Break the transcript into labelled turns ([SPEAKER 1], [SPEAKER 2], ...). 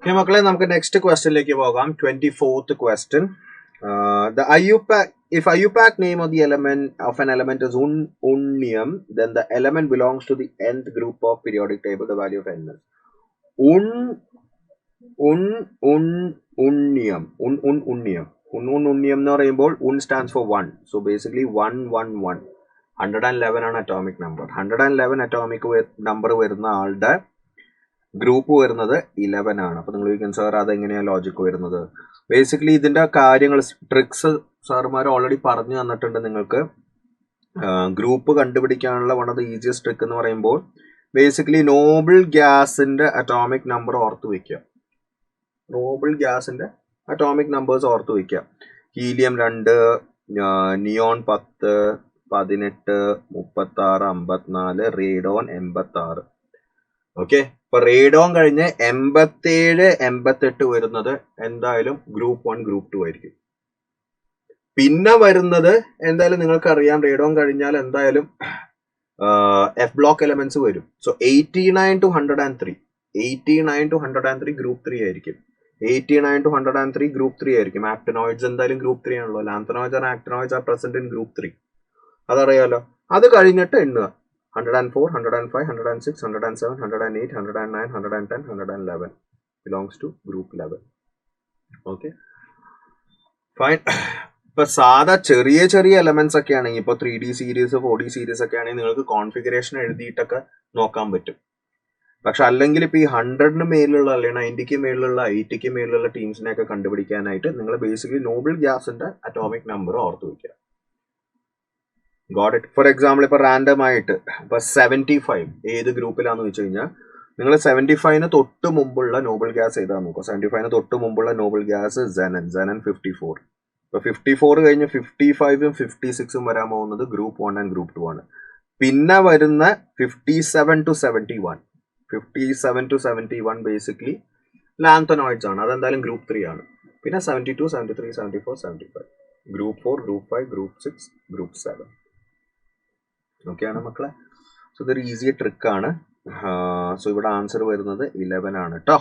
[SPEAKER 1] Okay, മക്കളെ നമുക്ക് next ക്വസ്റ്റ്യനിലേക്ക് പോകാം. 24th question. The IUPAC, if IUPAC name of the element of an element is unium, then the element belongs to the nth group of periodic table. The value of n is unium. Unium എന്ന് പറയുമ്പോൾ stands for 1. So basically 111. 111 ആണ് atomic number. 111 atomic number വരുന്ന ആളുടെ group വരുന്നത് 11 ആണ്. അപ്പൊ നിങ്ങൾ ചോദിക്കും സാർ അതെങ്ങനെയാണ് ലോജിക്ക് വരുന്നത്? ബേസിക്കലി ഇതിന്റെ കാര്യങ്ങൾ ട്രിക്സ് സാറുമാർ ഓൾറെഡി പറഞ്ഞു തന്നിട്ടുണ്ട് നിങ്ങൾക്ക്. ഗ്രൂപ്പ് കണ്ടുപിടിക്കാനുള്ള one of the easiest trick എന്ന് പറയുമ്പോൾ ബേസിക്കലി നോബിൾ ഗ്യാസിന്റെ അറ്റോമിക് നമ്പർ ഓർത്ത് വയ്ക്കുക. നോബിൾ ഗ്യാസിന്റെ അറ്റോമിക് നമ്പേഴ്സ് ഓർത്ത് വയ്ക്കുക. Helium 2, neon 10, 18, 36, 54, radon 86. ഓക്കെ, ഇപ്പൊ റേഡോൺ കഴിഞ്ഞ് 87, 88 വരുന്നത് എന്തായാലും ഗ്രൂപ്പ് 1, ഗ്രൂപ്പ് 2 ആയിരിക്കും. പിന്നെ വരുന്നത് എന്തായാലും നിങ്ങൾക്കറിയാം, റേഡോൺ കഴിഞ്ഞാൽ എന്തായാലും എഫ് ബ്ലോക്ക് എലമെന്റ്സ് വരും. സോ 89 to 103, 89 to 103 ഗ്രൂപ്പ് 3 ആയിരിക്കും. 89 to 103 ഗ്രൂപ്പ് 3 ആയിരിക്കും. ആക്ടിനോയിഡ്സ് എന്തായാലും ഗ്രൂപ്പ് 3 ആണല്ലോ. Lanthanoids and actinoids R present in group 3. അതറിയാലോ. അത് കഴിഞ്ഞിട്ട് എണ്ണുക. 104, 105, 106, 107, 108, 109, 110, 111 belongs to group 11. Okay, fine. ഇപ്പൊ സാധാ ചെറിയ ചെറിയ എലമെന്റ്സ് ഒക്കെ ആണെങ്കിൽ, ഇപ്പൊ 3D സീരീസ് 4D സീരീസ് ഒക്കെ ആണെങ്കിൽ നിങ്ങൾക്ക് കോൺഫിഗറേഷൻ എഴുതിയിട്ടൊക്കെ നോക്കാൻ പറ്റും. പക്ഷെ അല്ലെങ്കിൽ ഇപ്പൊ ഈ 100ന് മേലുള്ള അല്ലെങ്കിൽ 90ക്ക് മേലുള്ള 80ക്ക് മേലുള്ള ടീംസിനെയൊക്കെ കണ്ടുപിടിക്കാനായിട്ട് നിങ്ങൾ ബേസിക്കലി നോബിൾ ഗ്യാസിന്റെ അറ്റോമിക് നമ്പർ ഓർത്ത് വയ്ക്കുക. Got it. ഫോർ എക്സാമ്പിൾ ഇപ്പൊ റാൻഡം ആയിട്ട് ഇപ്പൊ 75 ഏത് ഗ്രൂപ്പിലാന്ന് വെച്ച് കഴിഞ്ഞാൽ നിങ്ങൾ 75ന് തൊട്ട് മുമ്പുള്ള നോബിൾ ഗ്യാസ് ഏതാന്ന് നോക്കുക. 75ന് തൊട്ട് മുമ്പുള്ള നോബിൾ ഗ്യാസ് സെനൻ 54. ഇപ്പൊ 54 കഴിഞ്ഞ് 55ഉം 56ഉം വരാൻ പോകുന്നത് ഗ്രൂപ്പ് 1 ആൻഡ് ഗ്രൂപ്പ് 2 ആണ്. പിന്നെ വരുന്ന 57 to 71, 57 to 71 ബേസിക്കലി ലാന്തനോയിഡ്സ് ആണ്. അതെന്തായാലും ഗ്രൂപ്പ് 3 ആണ്. പിന്നെ 72, 73, 74, 75 group 4, group 5, group 6, group 7. Okay ആണ് മക്കളെ. സോ ഇതൊരു ഈസി ട്രിക്ക് ആണ്. സോ ഇവിടെ ആൻസർ വരുന്നത് 11 ആണ് കേട്ടോ.